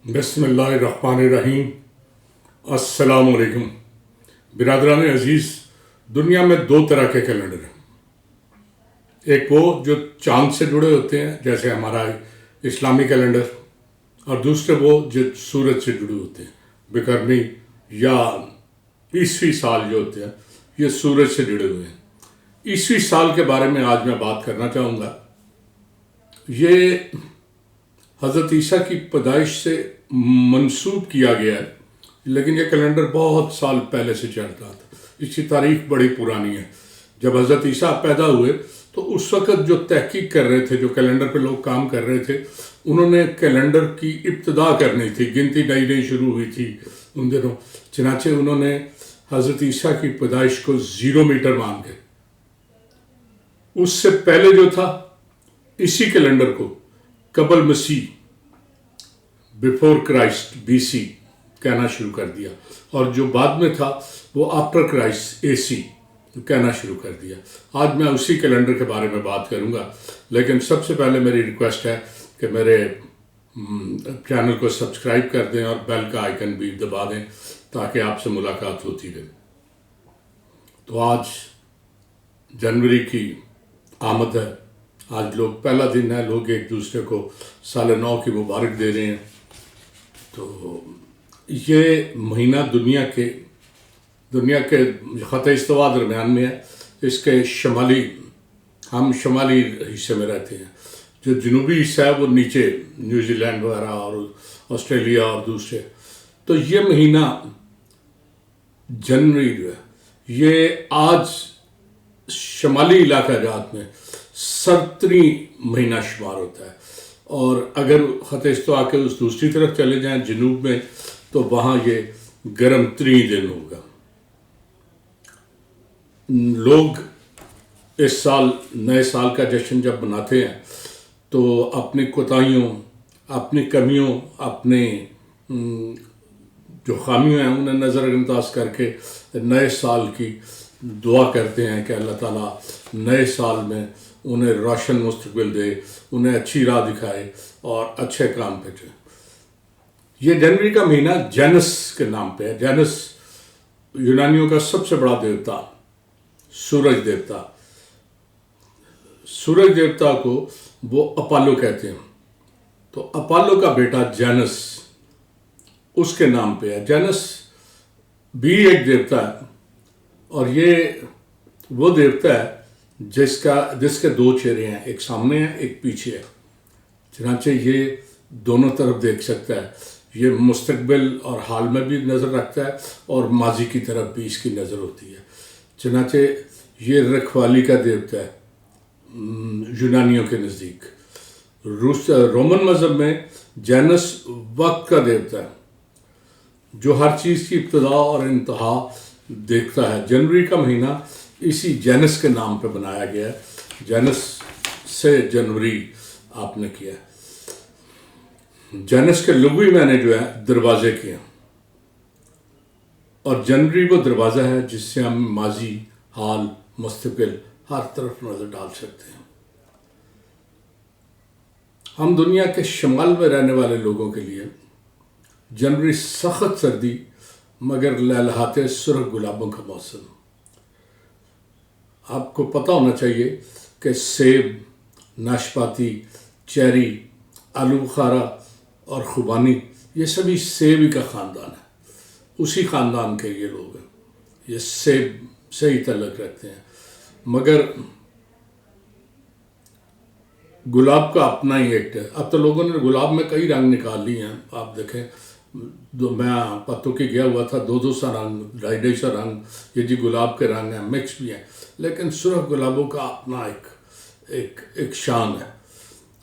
بسم اللہ الرحمن الرحیم۔ السلام علیکم برادران عزیز۔ دنیا میں دو طرح کے کیلنڈر ہیں، ایک وہ جو چاند سے جڑے ہوتے ہیں جیسے ہمارا اسلامی کیلنڈر، اور دوسرے وہ جو سورج سے جڑے ہوتے ہیں، بقرمی یا عیسوی سال جو ہوتے ہیں، یہ سورج سے جڑے ہوئے ہیں۔ عیسوی سال کے بارے میں آج میں بات کرنا چاہوں گا۔ یہ حضرت عیسیٰ کی پیدائش سے منسوب کیا گیا ہے، لیکن یہ کیلنڈر بہت سال پہلے سے چلتا تھا۔ اس کی تاریخ بڑی پرانی ہے۔ جب حضرت عیسیٰ پیدا ہوئے تو اس وقت جو تحقیق کر رہے تھے، جو کیلنڈر پہ لوگ کام کر رہے تھے، انہوں نے کیلنڈر کی ابتدا کرنی تھی، گنتی نئی نئی شروع ہوئی تھی ان دنوں۔ چنانچہ انہوں نے حضرت عیسیٰ کی پیدائش کو 0 میٹر مان کے، اس سے پہلے جو تھا اسی کیلنڈر کو قبل مسیح، بیفور کرائسٹ، BC کہنا شروع کر دیا، اور جو بعد میں تھا وہ آفٹر کرائسٹ، AC کہنا شروع کر دیا۔ آج میں اسی کیلنڈر کے بارے میں بات کروں گا، لیکن سب سے پہلے میری ریکویسٹ ہے کہ میرے چینل کو سبسکرائب کر دیں اور بیل کا آئیکن بھی دبا دیں تاکہ آپ سے ملاقات ہوتی رہے۔ تو آج جنوری کی آمد ہے، آج لوگ پہلا دن ہے، لوگ ایک دوسرے کو سال نو کی مبارک دے رہے ہیں۔ تو یہ مہینہ دنیا کے خطۂ استوا درمیان میں ہے۔ اس کے ہم شمالی حصے میں رہتے ہیں، جو جنوبی حصہ ہے وہ نیچے نیوزی لینڈ وغیرہ اور آسٹریلیا اور دوسرے۔ تو یہ مہینہ جنوری جو ہے، یہ آج شمالی علاقہ جات میں سرترین مہینہ شمار ہوتا ہے، اور اگر خط استوا کے اس دوسری طرف چلے جائیں جنوب میں تو وہاں یہ گرم ترین دن ہوگا۔ لوگ اس سال نئے سال کا جشن جب مناتے ہیں تو اپنی کوتاہیوں، اپنی کمیوں، اپنے جو خامیاں ہیں انہیں نظر انداز کر کے نئے سال کی دعا کرتے ہیں کہ اللہ تعالیٰ نئے سال میں انہیں روشن مستقبل دے، انہیں اچھی راہ دکھائے اور اچھے کام پہ چلے۔ یہ جنوری کا مہینہ جینس کے نام پہ ہے۔ جینس یونانیوں کا سب سے بڑا دیوتا، سورج دیوتا۔ سورج دیوتا کو وہ اپالو کہتے ہیں، تو اپالو کا بیٹا جینس اس کے نام پہ ہے۔ جینس بھی ایک دیوتا ہے، اور یہ وہ دیوتا ہے جس کے 2 چہرے ہیں، ایک سامنے ہے ایک پیچھے ہے۔ چنانچہ یہ دونوں طرف دیکھ سکتا ہے، یہ مستقبل اور حال میں بھی نظر رکھتا ہے اور ماضی کی طرف بھی اس کی نظر ہوتی ہے۔ چنانچہ یہ رکھوالی کا دیوتا ہے یونانیوں کے نزدیک۔ رومن مذہب میں جینس وقت کا دیوتا ہے، جو ہر چیز کی ابتدا اور انتہا دیکھتا ہے۔ جنوری کا مہینہ اسی جینس کے نام پہ بنایا گیا ہے۔ جینس سے جنوری آپ نے کیا ہے۔ جینس کے لغوی معنی جو ہے دروازے کے ہیں، اور جنوری وہ دروازہ ہے جس سے ہم ماضی، حال، مستقبل ہر طرف نظر ڈال سکتے ہیں۔ ہم دنیا کے شمال میں رہنے والے لوگوں کے لیے جنوری سخت سردی مگر لہلہاتے سرخ گلابوں کا موسم۔ آپ کو پتہ ہونا چاہیے کہ سیب، ناشپاتی، چیری، آلو بخارا اور خوبانی یہ سبھی سیب ہی کا خاندان ہے۔ اسی خاندان کے یہ لوگ ہیں، یہ سیب سے ہی تعلق رکھتے ہیں۔ مگر گلاب کا اپنا ہی ایکٹ ہے۔ اب تو لوگوں نے گلاب میں کئی رنگ نکال لی ہیں۔ آپ دیکھیں، میں پتوں کی گیا ہوا تھا، 2 سا رنگ، 2.5 سا رنگ، یہ جی گلاب کے رنگ ہیں، مکس بھی ہیں، لیکن سرخ گلابوں کا اپنا ایک شان ہے۔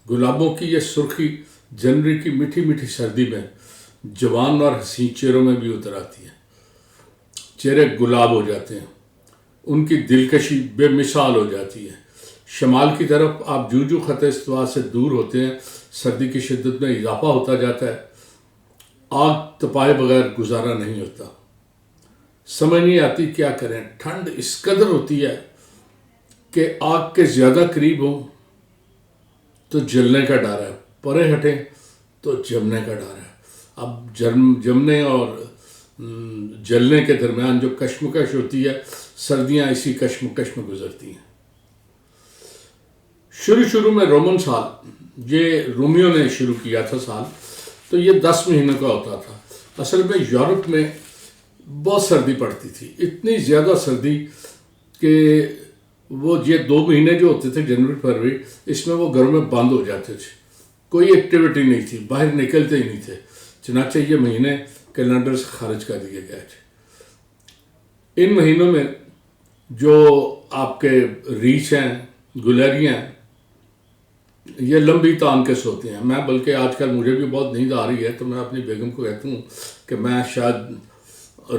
گلابوں کی یہ سرخی جنوری کی میٹھی میٹھی سردی میں جوان اور حسین چہروں میں بھی اتر آتی ہے۔ چہرے گلاب ہو جاتے ہیں، ان کی دلکشی بے مثال ہو جاتی ہے۔ شمال کی طرف آپ جو خط استوا سے دور ہوتے ہیں، سردی کی شدت میں اضافہ ہوتا جاتا ہے۔ آگ تپائے بغیر گزارا نہیں ہوتا، سمجھ نہیں آتی کیا کریں۔ ٹھنڈ اس قدر ہوتی ہے کہ آگ کے زیادہ قریب ہوں تو جلنے کا ڈر ہے، پرے ہٹیں تو جمنے کا ڈر ہے۔ اب جمنے اور جلنے کے درمیان جو کشمکش ہوتی ہے، سردیاں اسی کشمکش میں گزرتی ہیں۔ شروع میں رومن سال، یہ رومیوں نے شروع کیا تھا سال، تو یہ 10 مہینوں کا ہوتا تھا۔ اصل میں یورپ میں بہت سردی پڑتی تھی، اتنی زیادہ سردی کہ وہ یہ 2 مہینے جو ہوتے تھے جنوری فروری، اس میں وہ گھروں میں بند ہو جاتے تھے، کوئی ایکٹیویٹی نہیں تھی، باہر نکلتے ہی نہیں تھے، چنانچہ یہ مہینے کیلنڈر سے خارج کر دیے گئے تھے۔ ان مہینوں میں جو آپ کے ریچھ ہیں، گلیریاں ہیں، یہ لمبی تان کے سوتے ہیں۔ میں بلکہ آج کل مجھے بھی بہت نیند آ رہی ہے تو میں اپنی بیگم کو کہتا ہوں کہ میں شاید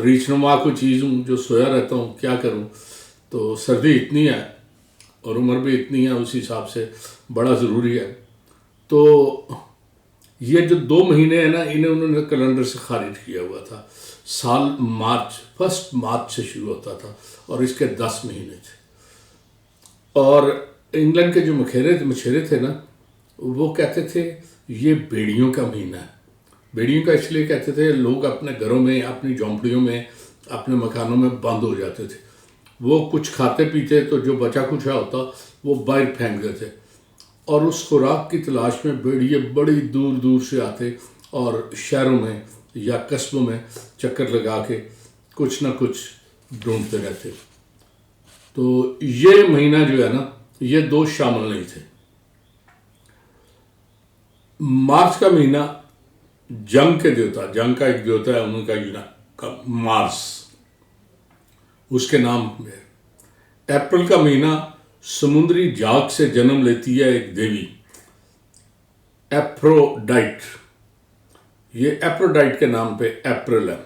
ریچھ نما کوئی چیز ہوں جو سویا رہتا ہوں، کیا کروں۔ تو سردی اتنی ہے اور عمر بھی اتنی ہے، اسی حساب سے بڑا ضروری ہے۔ تو یہ جو 2 مہینے ہیں نا، انہوں نے کیلنڈر سے خارج کیا ہوا تھا۔ سال مارچ، 1 مارچ سے شروع ہوتا تھا اور اس کے 10 مہینے تھے۔ اور انگلینڈ کے جو مچھیرے تھے نا، وہ کہتے تھے یہ بیڑیوں کا مہینہ ہے۔ بیڑیوں کا اس لیے کہتے تھے، لوگ اپنے گھروں میں، اپنی جھونپڑیوں میں، اپنے مکانوں میں بند ہو جاتے تھے، وہ کچھ کھاتے پیتے تو جو بچا کچھا ہوتا وہ باہر پھینک دیتے، اور اس خوراک کی تلاش میں بیڑیے بڑی دور دور سے آتے اور شہروں میں یا قصبوں میں چکر لگا کے کچھ نہ کچھ ڈھونڈتے رہتے۔ تو یہ مہینہ جو ہے نا، یہ 2 شامل نہیں تھے۔ مارچ کا مہینہ جنگ کے دیوتا، جنگ کا ایک دیوتا ہے ان کا مارس، اس کے نام ہے۔ اپریل کا مہینہ سمندری جاگ سے جنم لیتی ہے ایک دیوی، ایپروڈائٹ، یہ ایپروڈائٹ کے نام پہ اپریل ہے۔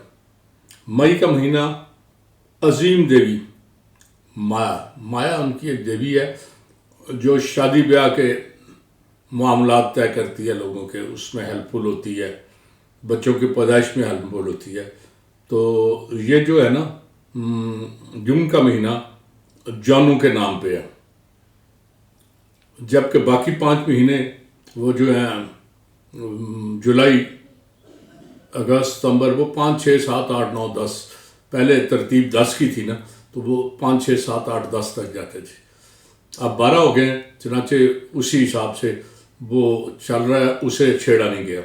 مئی کا مہینہ عظیم دیوی مایا ان کی ایک دیوی ہے جو شادی بیاہ کے معاملات طے کرتی ہے لوگوں کے، اس میں ہیلپ فل ہوتی ہے، بچوں کی پیدائش میں ہیلپ فل ہوتی ہے۔ تو یہ جو ہے نا، جون کا مہینہ جانو کے نام پہ ہے، جبکہ باقی 5 مہینے وہ جو ہیں جولائی، اگست، ستمبر، وہ 5 6 7 8 9 10، پہلے ترتیب 10 کی تھی نا، تو وہ 5 6 7 8 10 تک جاتے تھے، اب 12 ہو گئے، چنانچہ اسی حساب سے وہ چل رہا ہے، اسے چھیڑا نہیں گیا۔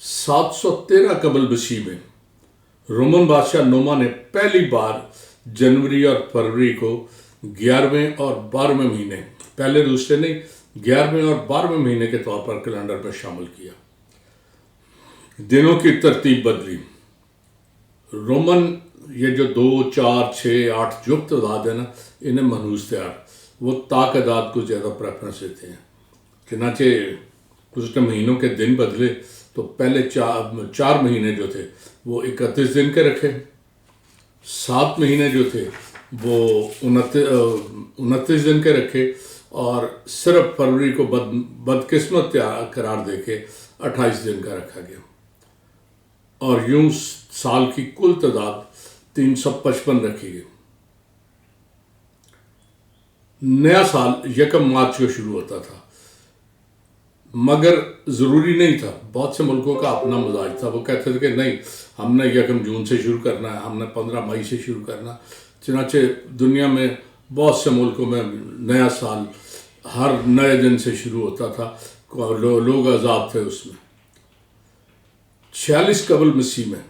713 قبل مسیح میں رومن بادشاہ نوما نے پہلی بار جنوری اور فروری کو 11ویں اور 12ویں مہینے، پہلے دوسرے نہیں، 11ویں اور 12ویں مہینے کے طور پر کیلنڈر میں شامل کیا۔ دنوں کی ترتیب بدلی۔ رومن یہ جو 2 4 6 8 جو تعداد ہے نا، انہیں منحوس تھے، وہ طاق اعداد کو زیادہ پریفرنس دیتے ہیں، چنانچہ اس نے مہینوں کے دن بدلے تو پہلے 4 مہینے جو تھے وہ 31 دن کے رکھے، 7 مہینے جو تھے وہ 29 دن کے رکھے، اور صرف فروری کو بدقسمت قرار دے کے 28 دن کا رکھا گیا، اور یوں سال کی کل تعداد 355 رکھی گئی۔ نیا سال 1 مارچ کو شروع ہوتا تھا، مگر ضروری نہیں تھا، بہت سے ملکوں کا اپنا مزاج تھا، وہ کہتے تھے کہ نہیں، ہم نے 1 جون سے شروع کرنا ہے، ہم نے 15 مئی سے شروع کرنا۔ چنانچہ دنیا میں بہت سے ملکوں میں نیا سال ہر نئے دن سے شروع ہوتا تھا، لوگ آزاد تھے اس میں۔ 46 قبل مسیح میں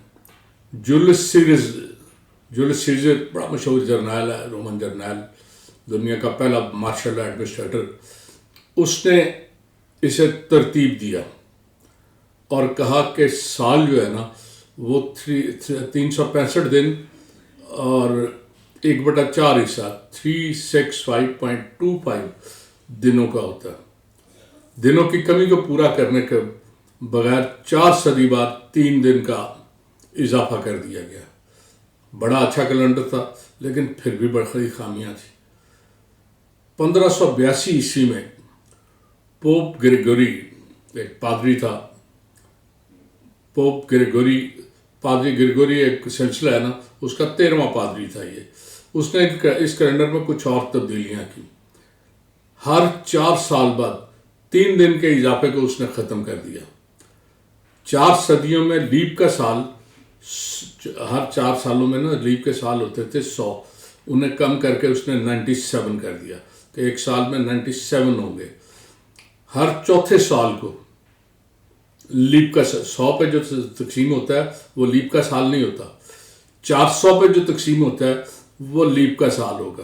جولس سیزر بڑا مشہور جرنیل ہے، رومن جرنیل، دنیا کا پہلا مارشل ایڈمنسٹریٹر، اس نے اسے ترتیب دیا اور کہا کہ سال جو ہے نا وہ 365 دن اور 1/4 حصہ 365.25 دنوں کا ہوتا ہے۔ دنوں کی کمی کو پورا کرنے کے بغیر 4 صدی بعد 3 دن کا اضافہ کر دیا گیا۔ بڑا اچھا کیلنڈر تھا، لیکن پھر بھی بڑی خامیاں تھیں۔ 1582 عیسوی میں پوپ گریگوری، ایک پادری تھا، پادری گریگوری ایک سلسلہ ہے نا، اس کا 13واں پادری تھا یہ، اس نے اس کیلنڈر میں کچھ اور تبدیلیاں کی۔ ہر 4 سال بعد 3 دن کے اضافے کو اس نے ختم کر دیا۔ 4 صدیوں میں لیپ کا سال، ہر 4 سالوں میں نا لیپ کے سال ہوتے تھے 100، انہیں کم کر کے اس نے 97 کر دیا کہ ایک سال میں 97 ہوں گے۔ ہر چوتھے سال کو لیپ کا 100 پہ جو تقسیم ہوتا ہے وہ لیپ کا سال نہیں ہوتا، 400 پہ جو تقسیم ہوتا ہے وہ لیپ کا سال ہوگا۔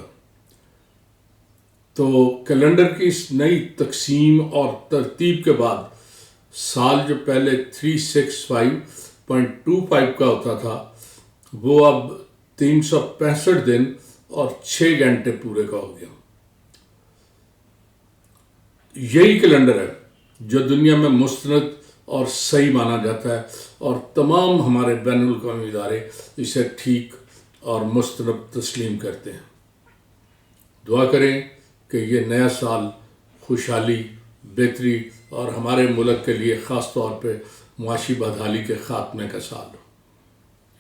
تو کیلنڈر کی اس نئی تقسیم اور ترتیب کے بعد سال جو پہلے 365.25 کا ہوتا تھا وہ اب 365 دن اور 6 گھنٹے پورے کا ہو گیا۔ یہی کیلنڈر ہے جو دنیا میں مستند اور صحیح مانا جاتا ہے، اور تمام ہمارے بین الاقوامی ادارے اسے ٹھیک اور مستند تسلیم کرتے ہیں۔ دعا کریں کہ یہ نیا سال خوشحالی، بہتری اور ہمارے ملک کے لیے خاص طور پہ معاشی بدحالی کے خاتمے کا سال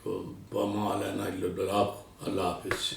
ہو۔ وما علینا الا البلاغ۔ اللہ حافظ۔